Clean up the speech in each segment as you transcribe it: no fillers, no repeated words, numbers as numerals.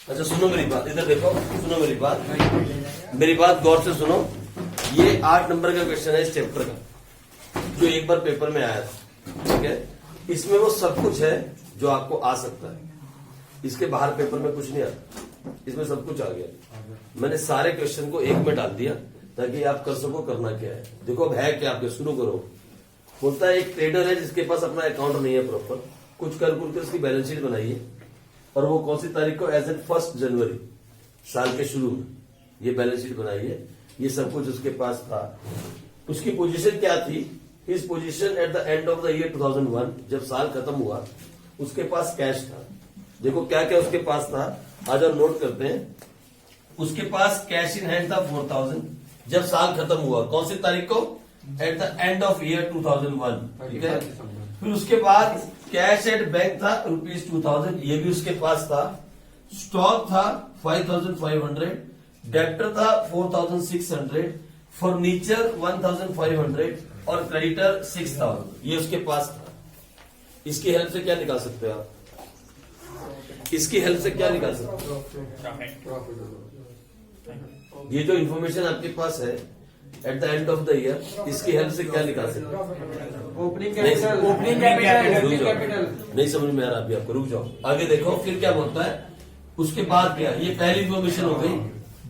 अच्छा सुनो मेरी बात, इधर देखो, सुनो मेरी बात गौर से सुनो। ये 8 नंबर का क्वेश्चन है इस चैप्टर का, जो एक बार पेपर में आया था, ठीक है। इसमें वो सब कुछ है जो आपको आ सकता है, इसके बाहर पेपर में कुछ नहीं आता, इसमें सब कुछ आ गया। मैंने सारे क्वेश्चन को एक में डाल दिया ताकि आप कर सको करना क्या है। देखो अब है क्या, आपके शुरू करो। बोलता है एक ट्रेडर है जिसके पास अपना अकाउंट नहीं है प्रॉपर, कुछ कर उसकी बैलेंस शीट बनाइए, और वो कौन सी तारीख को, एज एन 1 जनवरी साल के शुरू में ये बैलेंस शीट बनाइए। ये सब कुछ उसके पास था। उसकी पोजीशन क्या थी, his position at the end of the year 2001, जब साल खत्म हुआ उसके पास कैश था। देखो क्या क्या उसके पास था, आज हम नोट करते हैं। उसके पास कैश इन हैंड था 4000 जब साल खत्म हुआ, कौन सी तारीख को, at the end of year 2001, ठीक है। फिर उसके बाद कैश एट बैंक था ₹2000, ये भी उसके पास था। स्टॉक था 5500, डेप्टर था 4600, फर्नीचर 1500 और क्रेडिटर 6000, ये उसके पास था। इसकी हेल्प से क्या निकाल सकते हो आप, इसकी हेल्प से क्या निकाल सकते हो, ये जो इंफॉर्मेशन आपके पास है at the end of the year, इसकी हेल्प से क्या निकाल सकते हो, ओपनिंग कैपिटल। नहीं समझ में आ रहा अभी आपको, रुक जाओ, आगे देखो। फिर क्या बोलता है, उसके बाद क्या, ये पहली इंफॉर्मेशन हो गई।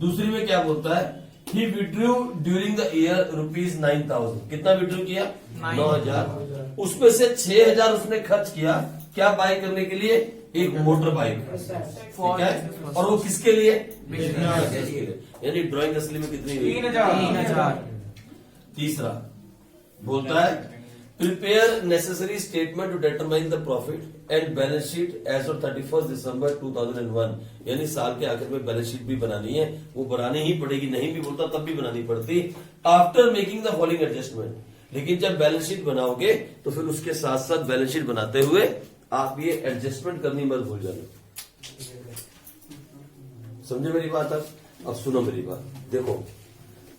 दूसरी में क्या बोलता है, ही विड्रू ड्यूरिंग द ईयर ₹9000, कितना विड्रू किया, 9000। उसमें से 6000 उसने खर्च किया, क्या बाय करने के लिए, एक मोटर बाइक, ठीक है। और वो किसके लिए, यानी ड्राइंग असली में कितनी हुई, 3000। तीसरा बोलता है prepare necessary statement to determine the profit and balance sheet as of 31 December 2001, यानी साल के आखिर में बैलेंस शीट भी बनानी है, वो बनानी ही पड़ेगी, नहीं भी बोलता तब भी बनानी पड़ती। After making the following adjustment, लेकिन जब बैलेंस शीट बनाओगे तो फिर उसके साथ साथ बैलेंस शीट बनाते हुए आप ये एडजस्टमेंट करनी मत भूल जाना। समझे मेरी बात अब सुनो मेरी बात, देखो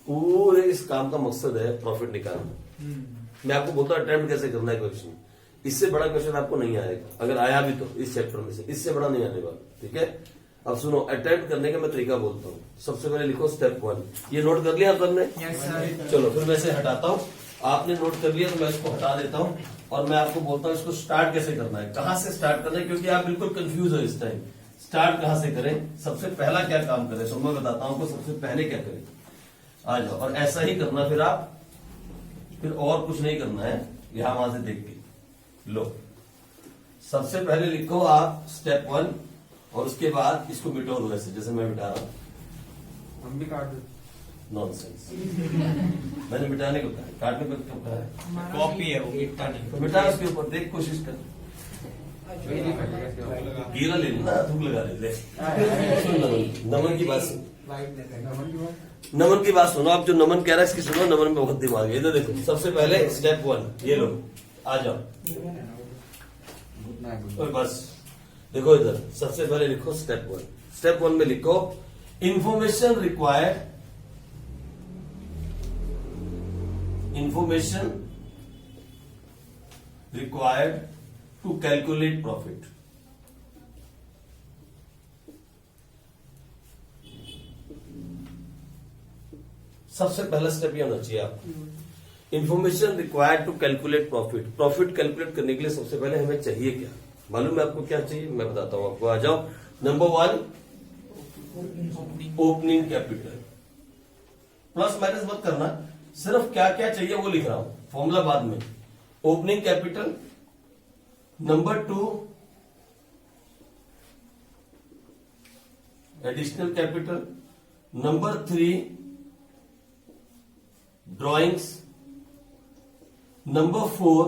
पूरे इस काम का मकसद है प्रॉफिट निकालना। मैं आपको बोलता हूं अटेम्प्ट कैसे करना है क्वेश्चन, इससे बड़ा क्वेश्चन आपको नहीं आएगा, अगर आया भी तो इस चैप्टर में से इससे बड़ा नहीं आने वाला, ठीक है। अब सुनो, अटेम्प्ट करने का मैं तरीका बोलता हूँ। सबसे पहले लिखो स्टेप 1, ये नोट कर लिया सबने, चलो फिर मैं इसे हटाता हूँ। आपने नोट कर लिया तो मैं इसको हटा देता हूँ, और मैं आपको बोलता हूँ इसको स्टार्ट कैसे करना है, कहां से स्टार्ट करना है, क्योंकि आप बिल्कुल कंफ्यूज हो इस टाइम। स्टार्ट कहां से करें, सबसे पहला क्या काम करें, तो मैं बताता हूं आपको सबसे पहले क्या करें। आ जाओ, और ऐसा ही करना फिर आप, फिर और कुछ नहीं करना है, यहां वहां से देख के लो। सबसे पहले लिखो आप स्टेप 1, और उसके बाद इसको मिटो वैसे जैसे मैं मिटा रहा हूं। हम भी काट दो, नॉनसेंस मैंने मिटाने को कहा, काटने को क्यों कहा है, कॉपी है वो, मिटता नहीं। तो मिटा उसके ऊपर, देख कोशिश कर, कीड़ा ले लेना, धूप लगा ले। सुन नमन की बात सुन, नमन की बात सुनो। आप जो नमन कह रहा है इसकी सुनो, नमन में बहुत दिमाग है। इधर देखो, सबसे पहले स्टेप 1 ये लो, आ जाओ, और बस देखो इधर, सबसे पहले लिखो स्टेप 1। स्टेप 1 में लिखो information required, information required to calculate profit. सबसे पहला स्टेप ये होना चाहिए आपको, information required to calculate profit. Profit calculate करने के लिए सबसे पहले हमें चाहिए क्या, मालूम है आपको क्या चाहिए, मैं बताता हूं आपको। आ जाओ, number 1 opening capital. Plus minus मत करना, सिर्फ क्या क्या चाहिए वो लिख रहा हूं, फॉर्मूला बाद में। Opening capital, number 2 additional capital, number 3 drawings, number 4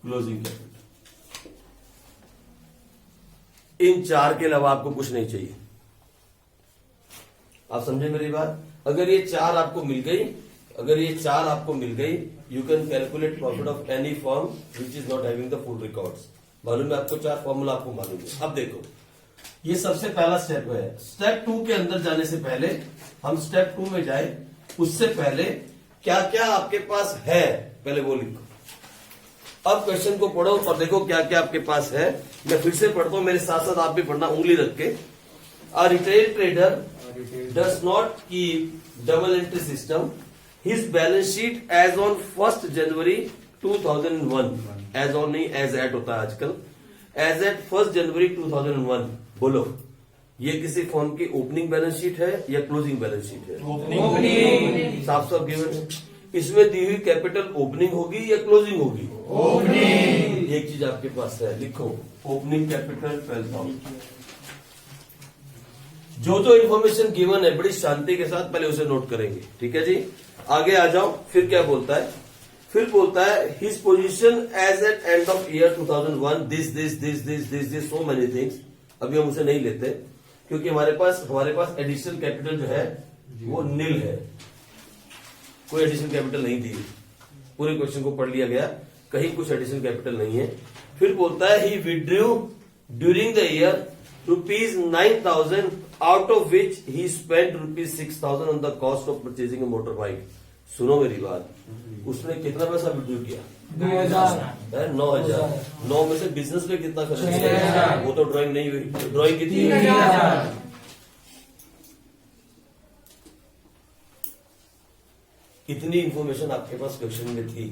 closing capital. इन 4 के अलावा आपको कुछ नहीं चाहिए। आप समझे मेरी बात, अगर ये 4 आपको मिल गई, अगर ये 4 आपको मिल गई, you can calculate profit of any firm which is not having the full records. मालूम है आपको 4 फॉर्मूला आपको मालूम है। अब देखो, ये सबसे पहला स्टेप है। स्टेप 2 के अंदर जाने से पहले, हम स्टेप 2 में जाए उससे पहले क्या क्या आपके पास है पहले वो लिखो। अब क्वेश्चन को पढ़ो और देखो क्या क्या आपके पास है। मैं फिर से पढ़ता हूं, मेरे साथ साथ आप भी पढ़ना उंगली रख के। A retail trader does not keep double entry system. His balance sheet as on 1 January 2001, as on नहीं एज एट होता है आजकल, एज एट 1 जनवरी 2001। बोलो ये किसी फर्म की ओपनिंग बैलेंस शीट है या क्लोजिंग बैलेंस शीट है? ओपनिंग। साफ साफ गिवन है। इसमें दी हुई कैपिटल ओपनिंग होगी या क्लोजिंग होगी? ओपनिंग। एक चीज आपके पास है, लिखो ओपनिंग कैपिटल 12,000। जो जो इन्फॉर्मेशन गिवन है बड़ी शांति के साथ पहले उसे नोट करेंगे, ठीक है जी। आगे आ जाओ, फिर क्या बोलता है? फिर बोलता है his position as at end of year 2001 this so many things. अभी हम उसे नहीं लेते क्योंकि हमारे पास एडिशनल कैपिटल जो है वो नील है, कोई एडिशनल कैपिटल नहीं दी। पूरे क्वेश्चन को पढ़ लिया गया, कहीं कुछ एडिशनल कैपिटल नहीं है। फिर बोलता है ही withdrew during the year ₹9,000 out of which he spend ₹6,000 on the cost of purchasing A motor bike. सुनो मेरी बात, उसने कितना पैसा विड्रू किया? 9,000। 9,000। 9 में से बिजनेस में कितना खर्च किया? 6,000। वो तो ड्राइंग नहीं हुई, तो ड्राइंग कितनी? 3,000। इतनी इंफॉर्मेशन आपके पास क्वेश्चन में थी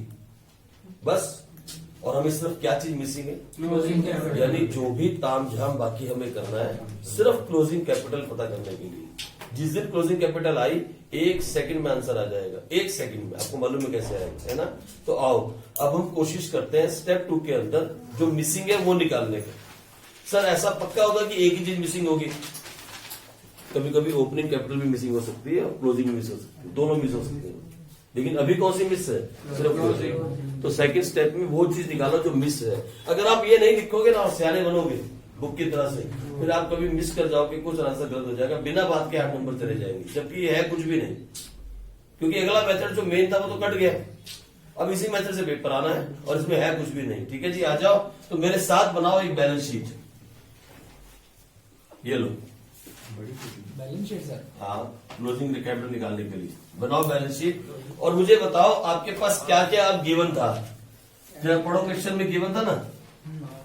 बस। और हमें सिर्फ क्या चीज मिसिंग है? Closing capital. यानी जो भी ताम झाम बाकी हमें करना है सिर्फ क्लोजिंग कैपिटल पता करने के लिए। जिस दिन क्लोजिंग कैपिटल आई 1 सेकंड में आंसर आ जाएगा, 1 सेकंड में। आपको मालूम है कैसे आएगा, है ना? तो आओ अब हम कोशिश करते हैं स्टेप 2 के अंदर जो मिसिंग है वो निकालने का। सर ऐसा पक्का होगा कि एक ही चीज मिसिंग होगी? कभी कभी ओपनिंग कैपिटल भी मिसिंग हो सकती है और क्लोजिंग भी मिस हो सकती है, दोनों मिस हो सकती है। लेकिन अभी कौन सी मिस है? सिर्फ क्लोजिंग। तो सेकंड स्टेप में वो चीज निकालो जो मिस है। अगर आप ये नहीं लिखोगे ना और सियाने बनोगे बुक की तरह से, फिर आप कभी मिस कर जाओगे, कुछ आंसर गलत हो जाएगा, बिना बात के 8 नंबर चले जाएंगे, जबकि ये है कुछ भी नहीं। क्योंकि अगला मेथड जो मेन था वो तो कट गया, अब इसी मेथड से पेपर आना है और इसमें है कुछ भी नहीं। ठीक है जी, आ जाओ। तो मेरे साथ बनाओ एक बैलेंस शीट। ये लो बैलेंस शीट सर। हाँ, क्लोजिंग कैपिटल निकालने के लिए बनाओ बैलेंस शीट। और मुझे बताओ आपके पास क्या क्या अब गिवन था? जब पढ़ो क्वेश्चन में गिवन था ना,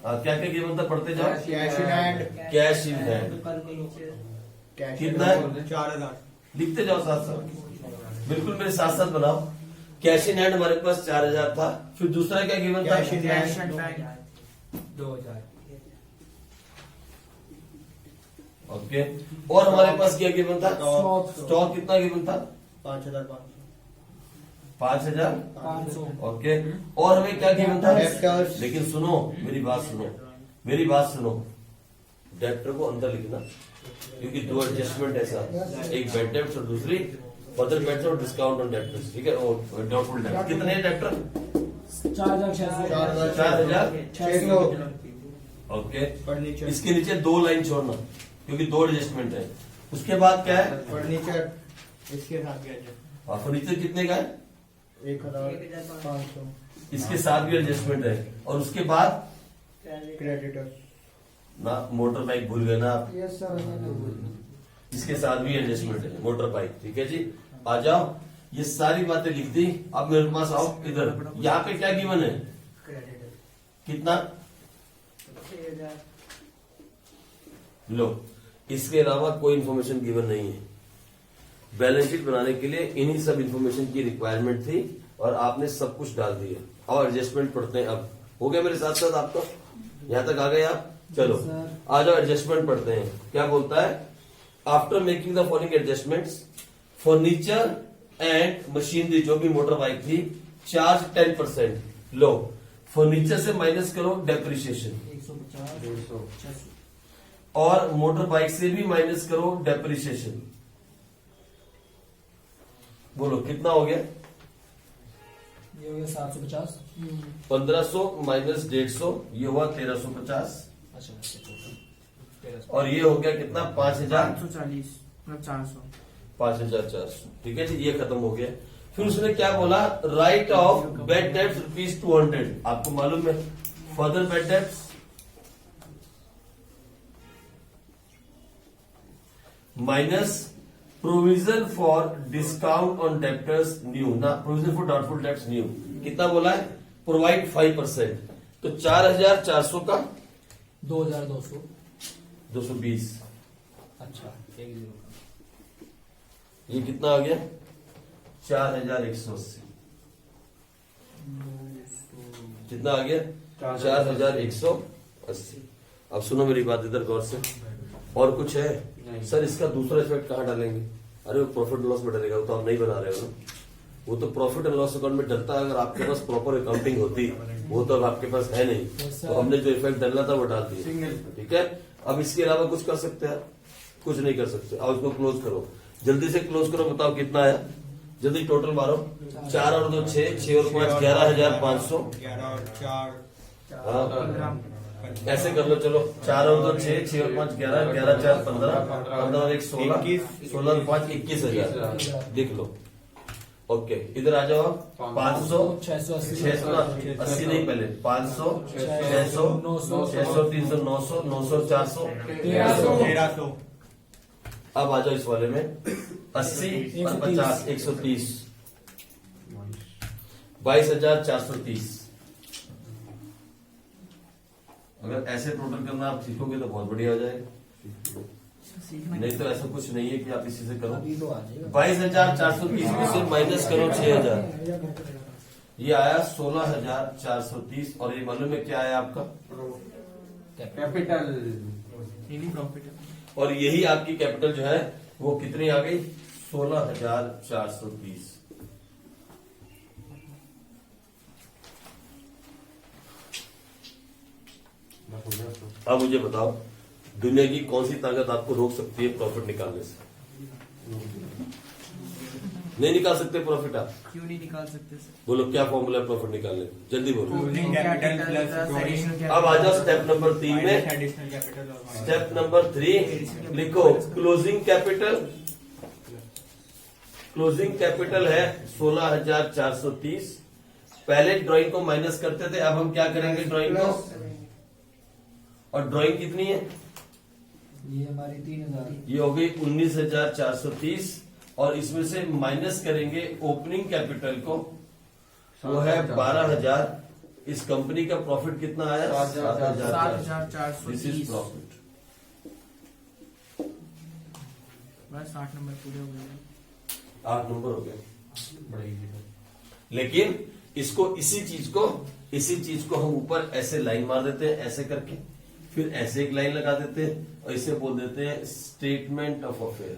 क्या क्या गिवन था? पढ़ते जाओ। Cash in hand. Cash in hand कितना है? 4,000। लिखते जाओ साथ साथ, बिल्कुल मेरे साथ साथ बनाओ। कैश इन हैंड हमारे पास 4,000 था। फिर दूसरा क्या गिवन था? Cash in hand 2,000। ओके। और हमारे पास क्या गिवन था? स्टॉक। स्टॉक कितना गिवन था? 5,500। 5,000। 500। ओके। और हमें क्या गिवन था? Debtors। लेकिन सुनो मेरी बात सुनो, मेरी बात सुनो। डेप्टर को अंदर लिखना क्योंकि 2 एडजस्टमेंट है सर, एक बेड डेप्ट और दूसरी फर्दर बेड्स और डिस्काउंट ऑन डेप्टर्स। ठीक है, और डाउटफुल डेप्ट। कितने हैं डेप्टर? 4,600। 4,600। ओके। फर्नीचर। इसके नीचे 2 लाइन छोड़ना क्योंकि 2 एडजस्टमेंट है। उसके बाद क्या है? फर्नीचर इसके साथ गया और फर्नीचर कितने का है? 1,500। इसके साथ भी एडजस्टमेंट है। और उसके बाद क्रेडिटर। ना मोटर बाइक भूल गए ना आप, यस सर। इसके साथ भी एडजस्टमेंट है, मोटर बाइक। ठीक है जी, आ जाओ। ये सारी बातें लिख दी। अब मेरे पास आओ इधर। यहाँ पे क्या गिवन है? कितना? लो, इसके अलावा कोई इंफॉर्मेशन गिवन नहीं है। बैलेंस शीट बनाने के लिए इन्हीं सब इंफॉर्मेशन की रिक्वायरमेंट थी और आपने सब कुछ डाल दिया। और एडजस्टमेंट पढ़ते हैं। अब हो गया मेरे साथ साथ आपको? यहां तक आ गए आप? चलो आ जाओ, एडजस्टमेंट पढ़ते हैं। क्या बोलता है? After making the following adjustments, furniture and machinery, जो भी मोटर बाइक थी, चार्ज 10%। लो, फर्नीचर से माइनस करो डेप्रिसिएशन, 150। और मोटर बाइक से भी माइनस करो डेप्रिसिएशन। बोलो कितना हो गया? ये हो गया 750। 1500 माइनस 150, ये हुआ 1350। अच्छा 1300। और ये हो गया कितना? 5,000। 540 मतलब 400। 5,400। ठीक है जी, ये खत्म हो गया। फिर उसने क्या बोला? राइट ऑफ बेड डेप्ट ₹200। आपको मालूम है फर्दर बेड डेप्ट minus provision for discount on debtors new, ना provision for doubtful debts new. कितना बोला है? प्रोवाइड 5%, तो 4,400 का 2,200। 220, अच्छा 10 ये कितना आ गया 4,180, कितना आ गया 4,180। अब सुनो मेरी बात इधर गौर से, और कुछ है सर इसका दूसरा इफेक्ट कहाँ डालेंगे? अरे वो प्रॉफिट लॉस में डलेगा, वो तो आप नहीं बना रहे हो ना, वो तो प्रॉफिट एंड लॉस अकाउंट में डलता है अगर आपके पास प्रॉपर अकाउंटिंग होती, वो तो अब आपके पास है नहीं, तो हमने जो इफेक्ट डालना था वो डाल दिया, ठीक है। अब इसके अलावा कुछ कर सकते हैं? कुछ नहीं कर सकते। अब इसको क्लोज करो, जल्दी से क्लोज करो, बताओ कितना आया, जल्दी टोटल मारो, 4 और 2 6, 6 और 5 11,500, 11 और 4 हाँ ऐसे कर लो, चलो 4 और 2 6, 6 और 5 11, 11 4 15, 15 और 1 16, 16 और 5 21,000, लिख लो। ओके इधर आ जाओ, 500 680 680 नहीं पहले 500 600 600 300 900 900 400 1300 अब आ जाओ इस वाले में 80 और 50 130 22,430। अगर ऐसे टोटल करना आप सीखोगे तो बहुत बढ़िया हो जाएगा, नहीं तो ऐसा कुछ नहीं है कि आप इसी से करो। अभी तो आ जाएगा 22,430 में से माइनस करो 6,000, ये आया 16,430, और ये मालूम है क्या आया आपका कैपिटल, और यही आपकी कैपिटल जो है वो कितनी आ गई 16,430। अब मुझे बताओ दुनिया की कौन सी ताकत आपको रोक सकती है प्रॉफिट निकालने से? नहीं निकाल सकते प्रॉफिट आप? क्यों नहीं निकाल सकते सर? बोलो क्या फॉर्मूला है प्रॉफिट निकालने का, जल्दी बोलो। क्लोजिंग कैपिटल प्लस अब आ जाओ स्टेप नंबर 3 में, एडिशनल कैपिटल और स्टेप नंबर 3 लिखो क्लोजिंग कैपिटल। क्लोजिंग कैपिटल है 16,430, पहले ड्राइंग को माइनस करते थे, अब हम क्या करेंगे ड्राइंग को, और ड्राइंग कितनी है ये हमारी 3,000, ये हो गई 19,430, और इसमें से माइनस करेंगे ओपनिंग कैपिटल को, वो है 12,000। इस कंपनी का प्रॉफिट कितना आया 7,430। This is profit. बस 8 नंबर पूरे हो गए, 8 नंबर हो गए। लेकिन इसको इसी चीज को हम ऊपर ऐसे लाइन मार देते हैं, ऐसे करके, फिर ऐसे एक लाइन लगा देते हैं, और इसे बोल देते हैं स्टेटमेंट ऑफ अफेयर।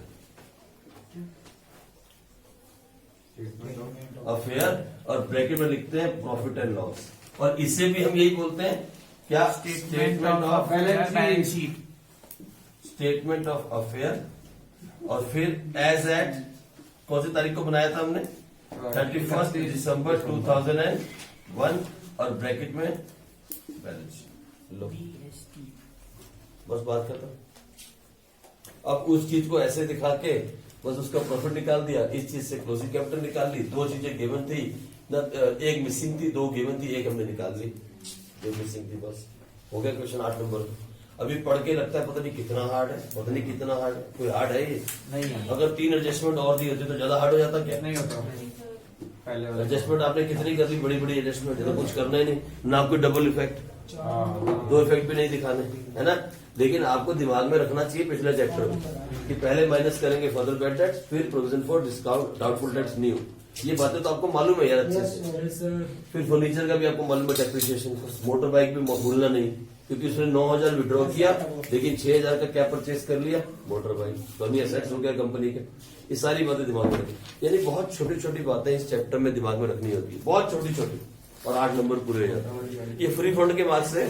और ब्रैकेट में लिखते हैं प्रॉफिट एंड लॉस, और इसे भी हम यही बोलते हैं क्या, statement of balance sheet, statement of affair. और फिर एज एट कौन सी तारीख को बनाया था हमने 31 दिसंबर 2001, और ब्रैकेट में बैलेंस शीट। लो बस बात खत्म। अब उस चीज को ऐसे दिखा के बस उसका प्रॉफिट निकाल दिया, इस चीज से क्लोजिंग कैपिटल निकाल ली, 2 चीजें गिवन थी, एक मिसिंग थी, 2 गिवन थी, एक हमने निकाल ली, जो मिसिंग थी, बस हो गया क्वेश्चन 8 नंबर। अभी पढ़ के लगता है पता नहीं कितना हार्ड है, पता नहीं कितना हार्ड है, कोई हार्ड है ये नहीं अगर 3 एडजस्टमेंट और दी होती तो ज्यादा हार्ड हो जाता क्या? नहीं होता पहले एडजस्टमेंट आपने कितनी कर ली, बड़ी बड़ी एडजस्टमेंट है, तो कुछ करना ही नहीं ना, आपको डबल इफेक्ट, 2 इफेक्ट भी नहीं दिखाने, है ना। लेकिन आपको दिमाग में रखना चाहिए पिछले चैप्टर में कि पहले माइनस करेंगे फर्दर बैड डेट्स, फिर provision for discount doubtful debts new, ये बातें तो आपको मालूम है यार अच्छे से। फिर फर्नीचर का भी आपको मालूम है डेप्रिसिएशन, मोटर बाइक भी भूलना नहीं, क्योंकि उसने 9,000 विड्रॉ किया लेकिन 6,000 का क्या परचेज कर लिया, मोटर बाइक, तो अभी एसेट्स हो गया कंपनी के। ये सारी बातें दिमाग में रखी, यानी बहुत छोटी छोटी बातें इस चैप्टर में दिमाग में रखनी होती है, बहुत छोटी छोटी, और 8 नंबर पूरे हो जाते हैं। ये फ्री फंड के मार्क्स है,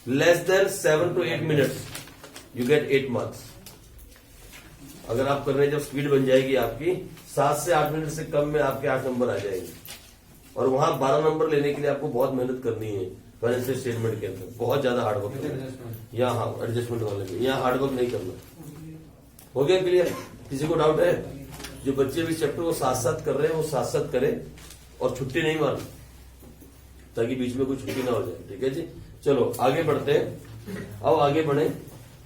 less than 7 to 8 minutes you get 8 marks. अगर आप कर रहे हैं, जब स्पीड बन जाएगी आपकी 7 से 8 मिनट से कम में आपके 8 नंबर आ जाएंगे, और वहां 12 नंबर लेने के लिए आपको बहुत मेहनत करनी है फाइनेंशियल स्टेटमेंट के अंदर, बहुत ज्यादा हार्ड वर्क करना है यहाँ, हाँ एडजस्टमेंट वाले में यहाँ हार्ड वर्क नहीं करना। हो गया क्लियर? किसी को डाउट है? जो बच्चे भी चैप्टर को साथ साथ कर रहे हैं वो साथ साथ करें, और छुट्टी नहीं मारनी, ताकि बीच में कोई छुट्टी ना हो जाए, ठीक है जी। चलो आगे बढ़ते हैं, अब आगे बढ़े।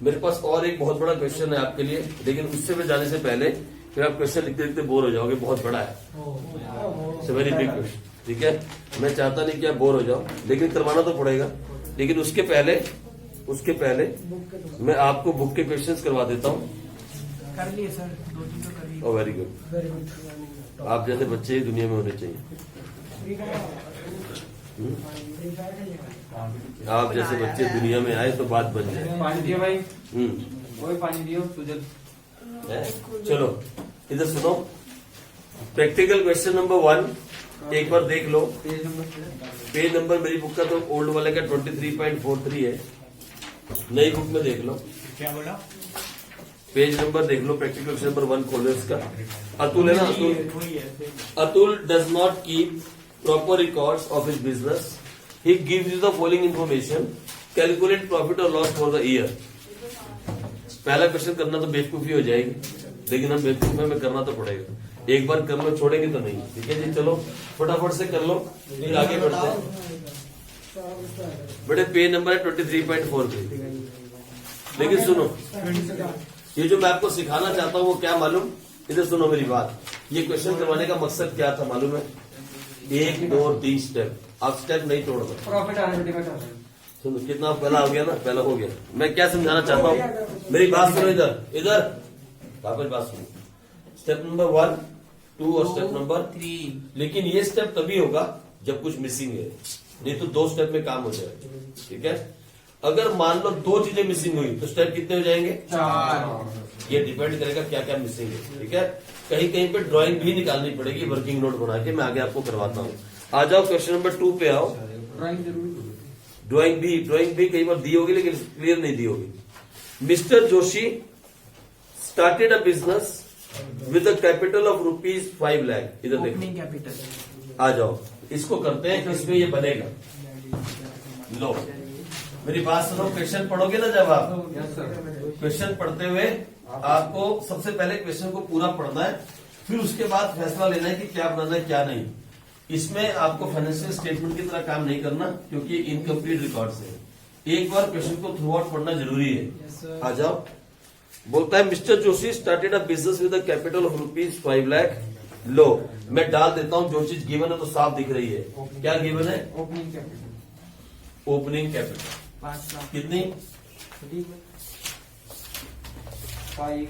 मेरे पास और एक बहुत बड़ा क्वेश्चन है आपके लिए, लेकिन उससे में जाने से पहले फिर आप क्वेश्चन लिखते लिखते बोर हो जाओगे, बहुत बड़ा है, इट्स वेरी बिग क्वेश्चन। ठीक है, मैं चाहता नहीं कि आप बोर हो जाओ, लेकिन करवाना तो पड़ेगा। लेकिन उसके पहले मैं आपको बुक के क्वेश्चंस करवा देता हूँ। कर लिए सर, 2-3 तो कर लिए। ओ वेरी गुड, आप जैसे बच्चे ही दुनिया में होने चाहिए। आप जैसे बच्चे दुनिया में आए तो बात बन जाए। पानी दियो भाई, हम्म। वही पानी दियो तुझे। है? चलो इधर सुनो, प्रैक्टिकल क्वेश्चन नंबर 1 एक बार देख लो। पेज नंबर मेरी बुक का तो ओल्ड वाले का 23.43 है, नई बुक में देख लो। क्या बोला? पेज नंबर देख लो, प्रैक्टिकल क्वेश्चन नंबर 1 खोलो इसका। अतुल है ना, वही है। Atul does not keep proper records of his business, he gives you the following information, calculate profit और लॉस फॉर द ईयर। पहला क्वेश्चन करना तो बेवकूफी हो जाएगी, लेकिन हम बेवकूफ में करना तो पड़ेगा। एक बार कर लो, छोड़ेंगे तो नहीं। ठीक है जी, चलो फटाफट से कर लो, फिर आगे बढ़ते हैं। बड़े पेज नंबर है 23.43। लेकिन सुनो, ये जो मैं आपको सिखाना चाहता हूँ वो क्या मालूम, इधर सुनो मेरी बात। ये क्वेश्चन करवाने का मकसद क्या था मालूम है? 1, 2 और 3 स्टेप, आप स्टेप नहीं तोड़ना। प्रॉफिट आ रहा है। सुनो कितना पहला हो गया ना, पहला हो गया। मैं क्या समझाना चाहता हूँ, मेरी बात सुनो, इधर वापस बात सुनो। स्टेप नंबर 1, 2 और स्टेप नंबर 3। लेकिन ये स्टेप तभी होगा जब कुछ मिसिंग है, नहीं तो 2 स्टेप में काम हो जाएगा। ठीक है, अगर मान लो 2 चीजें मिसिंग हुई तो स्टेप कितने हो जाएंगे? 4। ये डिपेंड करेगा क्या क्या मिसिंग है। ठीक है, कहीं कहीं पे ड्राइंग भी निकालनी पड़ेगी, वर्किंग नोट बना के, मैं आगे आपको करवाता हूँ। आ जाओ क्वेश्चन नंबर 2 पे आओ। ड्राइंग जरूरी। ड्राइंग भी कई बार दी होगी लेकिन क्लियर नहीं दी होगी। Mister Joshi started a business with a capital of ₹5 lakh. इधर देखो, ओपनिंग कैपिटल। आ जाओ, इसको करते हैं, इसमें ये बनेगा। लो मेरी बात सुनो, क्वेश्चन पढ़ोगे ना जब आप, यस सर। क्वेश्चन पढ़ते हुए आपको सबसे पहले क्वेश्चन को पूरा पढ़ना है, फिर उसके बाद फैसला लेना है कि क्या बनाना है क्या नहीं। इसमें आपको फाइनेंशियल स्टेटमेंट की तरह काम नहीं करना, क्योंकि इनकम्प्लीट रिकॉर्ड्स है। एक बार क्वेश्चन को थ्रू आउट पढ़ना जरूरी है। आ जाओ, बोलता है mister Joshi started a business with a capital of ₹5 lakh. लो मैं डाल देता हूं, जो चीज गिवन है तो साफ दिख रही है। क्या गिवन है? Opening capital. Opening capital 5 lakh. कितनी? 5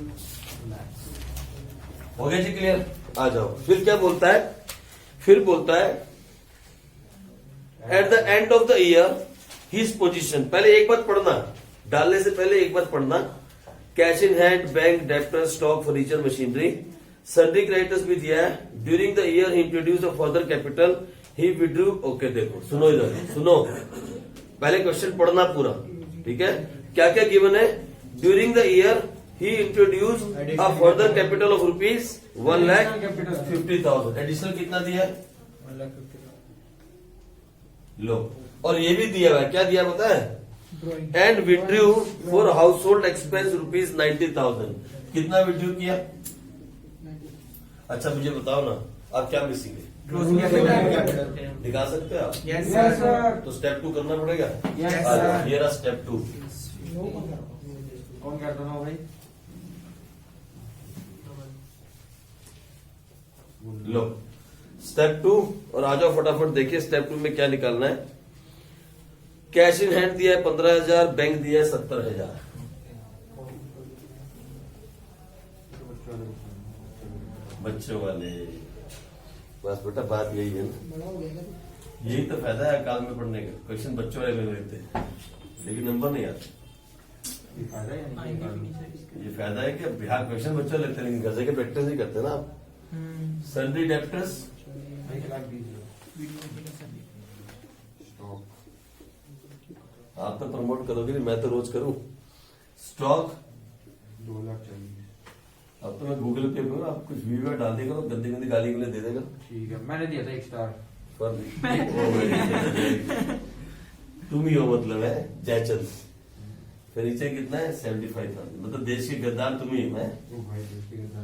हो गया जी, क्लियर? आ जाओ, फिर क्या बोलता है? फिर बोलता है at the end of the year his position. पहले एक बार पढ़ना, डालने से पहले एक बार पढ़ना। Cash in hand, bank, debtor, stock, furniture, machinery, sundry creditors भी दिया है। During the year he introduce a further capital, he withdrew. Okay देखो, सुनो इधर सुनो, पहले क्वेश्चन पढ़ना पूरा। ठीक है, क्या क्या गिवन है? During the year he introduce a further capital of ₹1,50,000। Additional कितना दिया? 1,50,000। लो, और ये भी दिया हुआ है, क्या दिया पता है? Drawing and withdrew for house hold expense ₹90,000। कितना विड्रू किया? अच्छा मुझे बताओ ना, आप क्या मिसिंग है? Closing capital. दिखा सकते हो आप? Yes yes sir. सर। तो स्टेप 2 करना पड़ेगा। Yes, आ जाओ, sir. ये रहा स्टेप 2। कौन करता ना भाई? लो स्टेप 2, और आ जाओ फटाफट देखिए स्टेप 2 में क्या निकालना है। कैश इन हैंड दिया है 15,000, बैंक दिया है 70,000। बच्चों वाले, बस बेटा बात यही है ना, यही तो फायदा है काल में पढ़ने का। क्वेश्चन बच्चों वाले में रहते हैं लेकिन नंबर नहीं आते। ये फायदा है या नहीं आएंगे फायदा? भी नहीं सर इसके। ये फायदा है कि बिहार क्वेश्चन बच्चों लेते हैं, लेकिन गजे के प्रैक्टिस नहीं करते ना आप। सन्ड्री डेप्टर्स 1 लाख 20 वीडियो देखने का सर। स्टॉक आप तो प्रमोट करोगे नहीं, मैं तो रोज करूं। स्टॉक 2 लाख 40। अब तो मैं गूगल पे करूँ, आप कुछ वीडियो डाल देगा तो गंदी गंदी गाली गुली दे देगा। ठीक है, मैंने दिया था 1 स्टार। पर तुम ही हो मतलब है जयचंद। फिर नीचे कितना है? 75,000। मतलब देश के गद्दार तुम ही हो। मैं ओ भाई दोस्ती का था।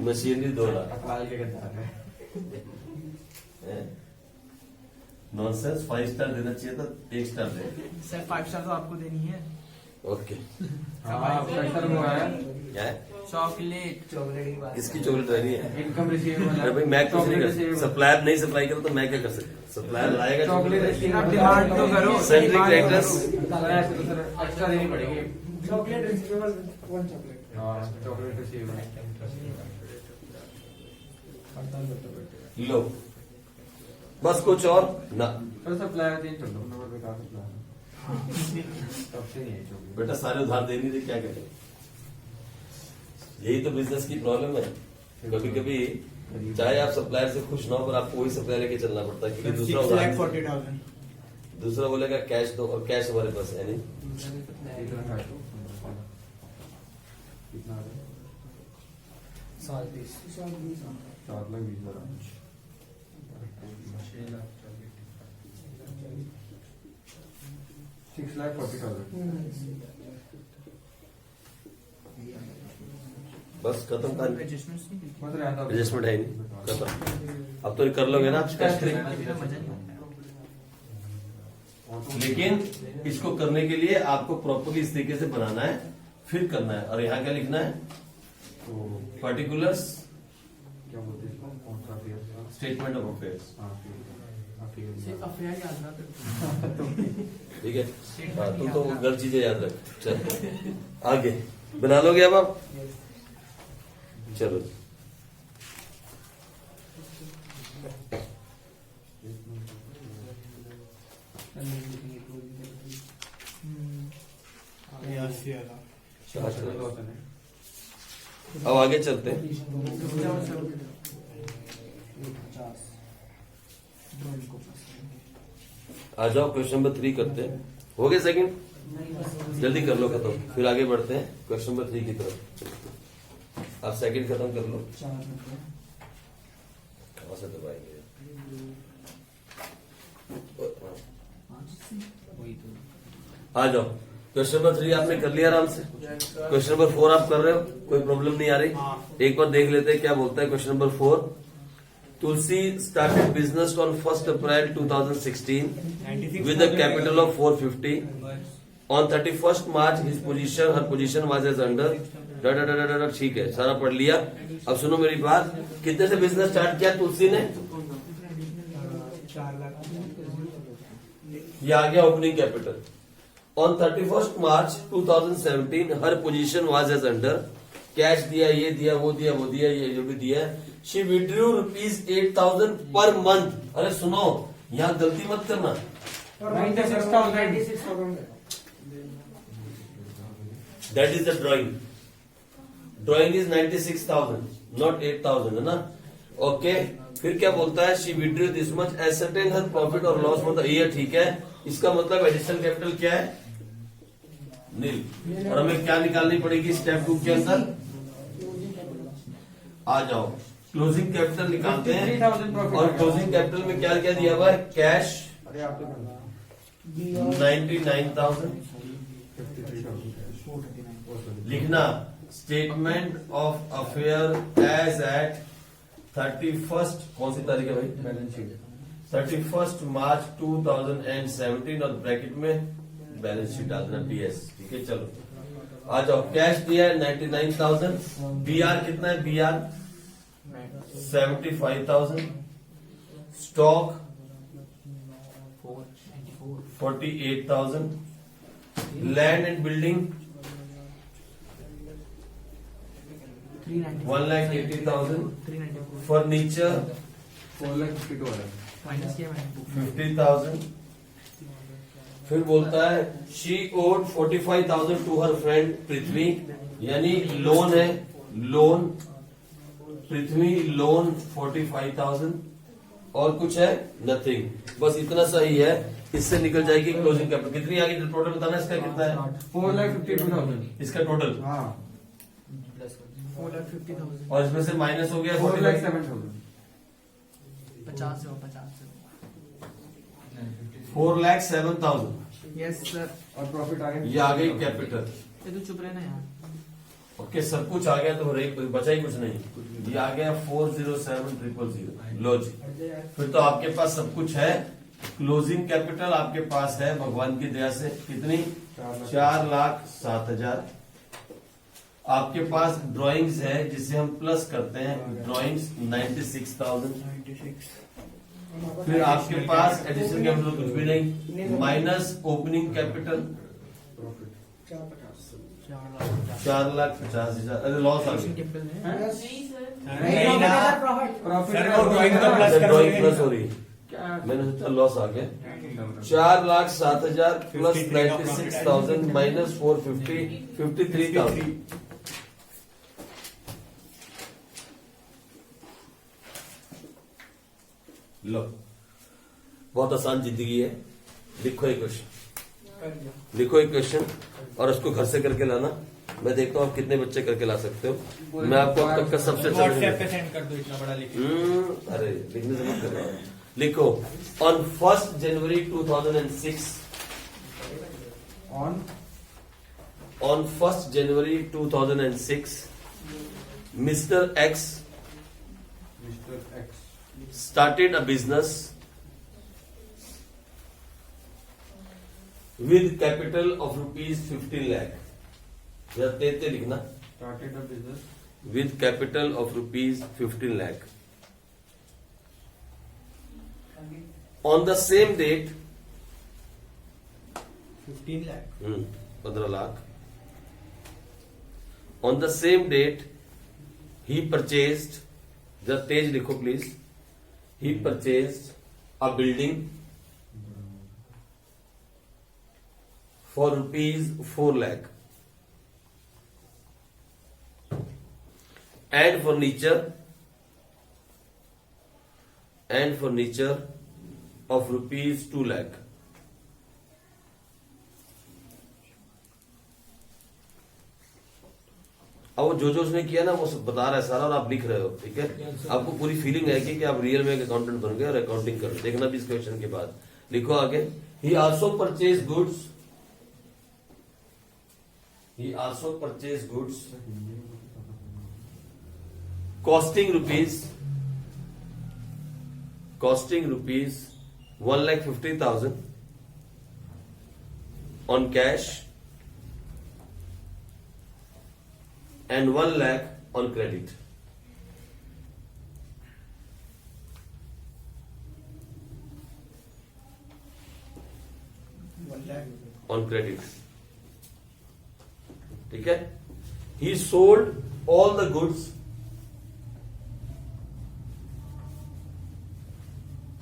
मशीनरी 2 लाख। अकाल के गद्दार है। नॉनसेंस। 5 स्टार देना चाहिए था, 1 स्टार दे। सर 5 स्टार तो आपको देनी है। ओके हाँ प्रेशर वो है क्या है चॉकलेट चॉकलेट की बात इसकी चॉकलेट रह रही है इनकम रिसीवेबल अरे भाई मैं कुछ नहीं कर सप्लायर नहीं सप्लाई करो तो मैं क्या कर सकता सप्लायर लाएगा चॉकलेट डिमांड तो करो सेंट्रिक डिमांड क्रेडिटर्स एक्स्ट्रा देनी पड़ेगी। चॉकलेट रिसीवेबल वन चॉकलेट हाँ चॉकलेट रिसीवेबल लो बस कुछ और ना पर सप्लायर चेंज कर दो नंबर पे कहा सप्लायर तब से नहीं है चॉकलेट। बेटा सारे उधार दे नहीं दे क्या करें यही तो बिजनेस की प्रॉब्लम है कभी कभी चाहे आप सप्लायर से खुश ना हो पर आपको वही सप्लायर लेके चलना पड़ता है क्योंकि दूसरा उधार दूसरा बोलेगा कैश दो और कैश हमारे पास है नहीं कितना है तो? कितना है? 720 4,20,000 6,40,000 बस खत्म कर एडजस्टमेंट्स नहीं की। मतलब यहाँ था एडजस्टमेंट है नहीं खत्म अब तो कर लोगे ना आप कैश फ्री मजा नहीं आता। लेकिन इसको करने के लिए आपको प्रॉपरली इस तरीके से बनाना है फिर करना है और यहाँ क्या लिखना है तो पर्टिकुलर्स क्या बोलते हैं इसको कौन सा फेयर था? स्टेटमेंट ऑफ अफेयर्स हाँ फेयर सिर्फ अफेयर याद ना कर। ठीक है हाँ, तुम तो गलत चीजें याद रख चलो आगे बना लोगे अब आप चलो अब आगे चलते हैं आ जाओ क्वेश्चन नंबर 3 करते हैं हो गए सेकंड जल्दी कर लो खत्म फिर आगे बढ़ते हैं क्वेश्चन नंबर 3 की तरफ आप सेकंड खत्म कर लो कहां से दबाएंगे आ जाओ क्वेश्चन नंबर 3 आपने कर लिया आराम से क्वेश्चन नंबर 4 आप कर रहे हो कोई प्रॉब्लम नहीं आ रही एक बार देख लेते हैं क्या बोलता है question number 4 Tulsi started business on 1st April 2016 with a capital of 450 on 31st March her position was as under ठीक है सारा पढ़ लिया अब सुनो मेरी बात कितने से बिजनेस स्टार्ट किया तुलसी ने 4 लाख ये आ गया opening capital on 31st March 2017 her position was as under cash दिया ये दिया वो दिया ये जो भी दिया शी विड्रू ₹8,000 पर मंथ अरे सुनो यहाँ गलती मत करना 96,000 that is the drawing is 96,000 not 8,000 है ना ओके फिर क्या बोलता है she withdrew this much ascertain her profit और लॉस फॉर द ईयर ठीक है इसका मतलब एडिशनल कैपिटल क्या है नील और हमें क्या निकालनी पड़ेगी स्टेप 2 के अंदर आ जाओ क्लोजिंग कैपिटल निकालते हैं 53,000 और क्लोजिंग कैपिटल में क्या क्या दिया हुआ है कैश अरे आप तो 99,000 लिखना statement of affair as at 31st कौन सी तारीख है भाई बैलेंस शीट 31st मार्च 2017 और ब्रैकेट में बैलेंस शीट डालना बीएस ठीक है चलो आ जाओ कैश दिया है 99,000 बीआर कितना है BR 75,000 stock 48,000 land and building 1,80,000 394 furniture 4,52,000 minus किया मैंने 50,000 फिर बोलता है she owed 45,000 to her friend Prithvi यानी लोन है लोन पृथ्वी लोन 45,000 और कुछ है नथिंग बस इतना सही है इससे निकल जाएगी क्लोजिंग कैपिटल कितनी आगे टोटल बताना इसका कितना है 4,52,000 इसका टोटल हाँ 4,50,000 और इसमें से माइनस हो गया 4,07,000 50 से 50 से 4,07,000 यस सर और प्रॉफिट आ गया ये आ गई कैपिटल ये तो चुप रहना यार ओके सब कुछ आ गया तो बचा ही कुछ नहीं ये आ गया 407,000 लो जी फिर तो आपके पास सब कुछ है क्लोजिंग कैपिटल आपके पास है भगवान की दया से कितनी 4,07,000। आपके पास ड्राइंग्स है जिसे हम प्लस करते हैं, ड्राइंग्स 96,000। फिर आपके पास एडिशन कैपिटल कुछ भी नहीं, माइनस ओपनिंग कैपिटल 4,50,000। अरे लॉस आ गया, कैपिटल में नहीं ना सर वो ड्राइंग का प्लस कर ड्राइंग प्लस हो रही है, मैंने सोचा लॉस आ गया। 4,07,000 प्लस 96,000 माइनस 450, 53,000। लो, बहुत आसान जिंदगी है। लिखो एक क्वेश्चन, लिखो एक क्वेश्चन और उसको घर से करके लाना। मैं देखता हूँ आप कितने बच्चे करके ला सकते हो। मैं आपको अब तक का सबसे व्हाट्सएप पे सेंड कर दो, इतना बड़ा लिखिए। अरे लिखने से मत कर रहा। लिखो, on 1st January 2006, on 1st January 2006, Mr. X started a business with capital of rupees 15 lakh. या तेते लिखना, started a business with capital of rupees 15 lakh. On the same date, 15 lakh 15 lakh. On the same date, he purchased, the तेज लिखो please, he purchased a building for rupees 4 lakh and furniture of rupees 2 lakh. अब वो जो उसने किया ना वो सब बता रहा है सारा और आप लिख रहे हो, ठीक है। आपको पूरी फीलिंग है कि आप रियल में एक अकाउंटेंट बन गए और अकाउंटिंग करो। देखना भी इस क्वेश्चन के बाद। लिखो आगे, ही also purchase goods costing rupees 1,50,000 on cash and 1 lakh on credit. On credit, ठीक है। He sold all the goods.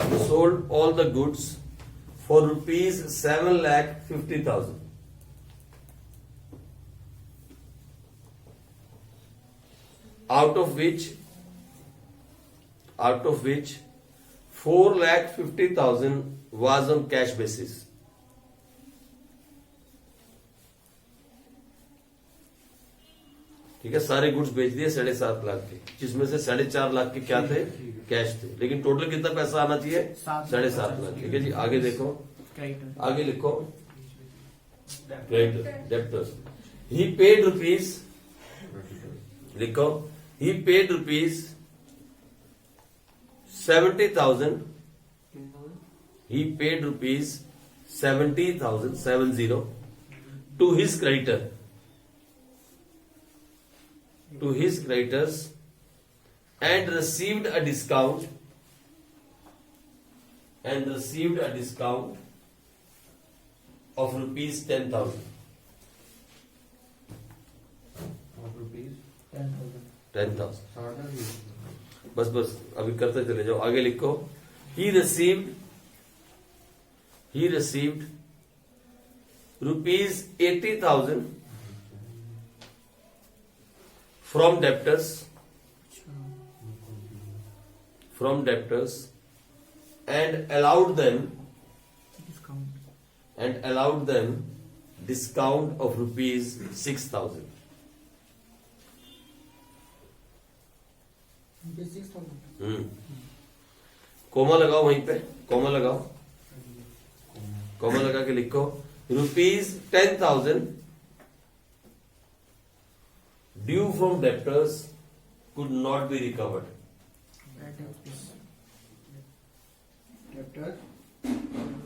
He sold all the goods for rupees 7,50,000. Out of which 4,50,000 was on cash basis. ठीक है, सारे goods बेच दिए 7.5 लाख के, जिसमें से 4.5 लाख के क्या थे, कैश थे। लेकिन टोटल कितना पैसा आना चाहिए, 7.5 लाख। ठीक है जी, आगे देखो, आगे लिखो, डेब्टर्स। ही पेड रुपीज, लिखो, he paid rupees 70,000. He paid rupees 70,000 to his creditor, to his creditors, and received a discount of rupees 10,000. of rupees 10,000. बस अभी करते चले जाओ। आगे लिखो, he received rupees 80,000 from debtors and allowed them discount of rupees 6,000. Coma लगाओ, वहीं पे कोमा लगाओ, कोमा लगा के लिखो, rupees 10,000 due from debtors could not be recovered.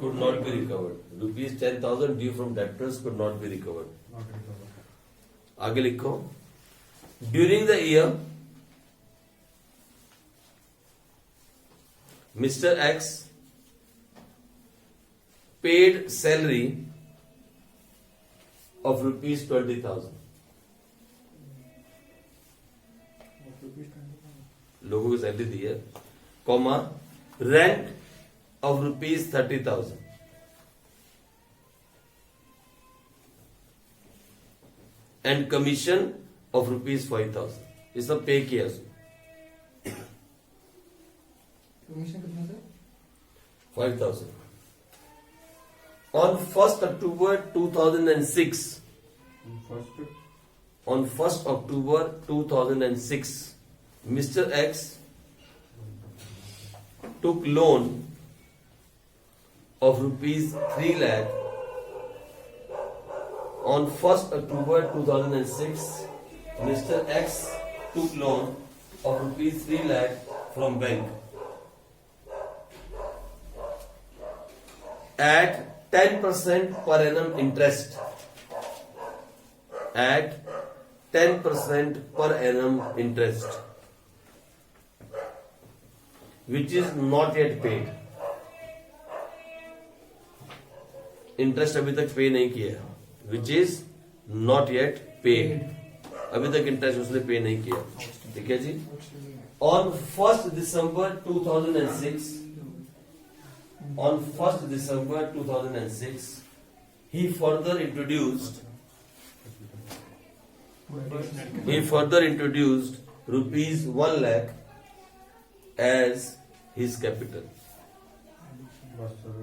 Could not be recovered. Rupees 10,000 due from debtors could not be recovered. Not recovered. आगे लिखो. During the year mister x paid salary of rupees 20,000. लोगों की salary दी है, comma rent of rupees 30,000 and commission of rupees 5,000. ये सब पे किया उसने. कमीशन कितना था? 5,000. On 1st October 2006, First, on 1st October 2006, Mr. X took loan of rupees 3 lakh. On 1st October 2006, Mr. X took loan of rupees 3 lakh from bank at 10% per annum interest. At 10% per annum interest, which is not yet paid. Interest अभी तक pay नहीं किया है, which is not yet paid. अभी तक interest उसने pay नहीं किया. ठीक है जी. On 1st December 2006, on 1st December 2006, he further introduced rupees 1 lakh as his capital. बस सर.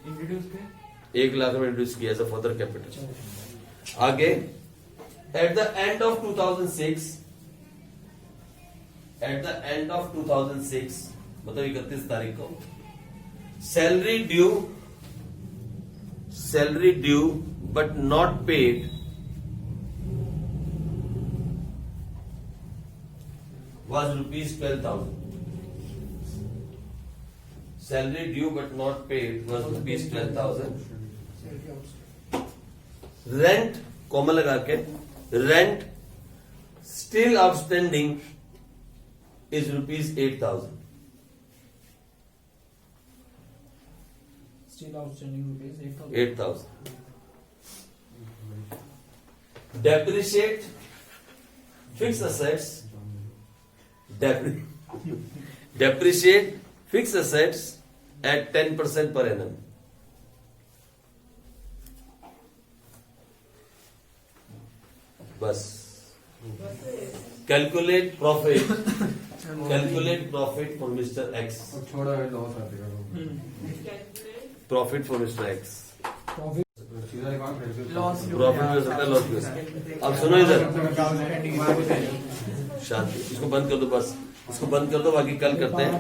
इंट्रोड्यूस पे 1 लाख में इंट्रोड्यूस किया एज अ फर्दर कैपिटल. आगे at the end of 2006, at the end of 2006 मतलब 31 तारीख को salary due but not paid was rupees 12,000. Salary due but not paid was rupees 12,000. Rent comma लगा के rent still outstanding is rupees 8,000. Still outstanding rupees 8,000. Depreciate fixed assets. Depreciate fixed assets at 10% per annum. बस. Calculate profit. Calculate profit for Mr. X. छोड़ा है loss आएगा. Profit for Mr. X. सीधा निकाल फिर. Loss Profit भी हो सकता है, लॉस भी हो सकता है. अब सुनो इधर. शांति. इसको बंद कर दो बस. इसको बंद कर दो, बाकी कल करते हैं.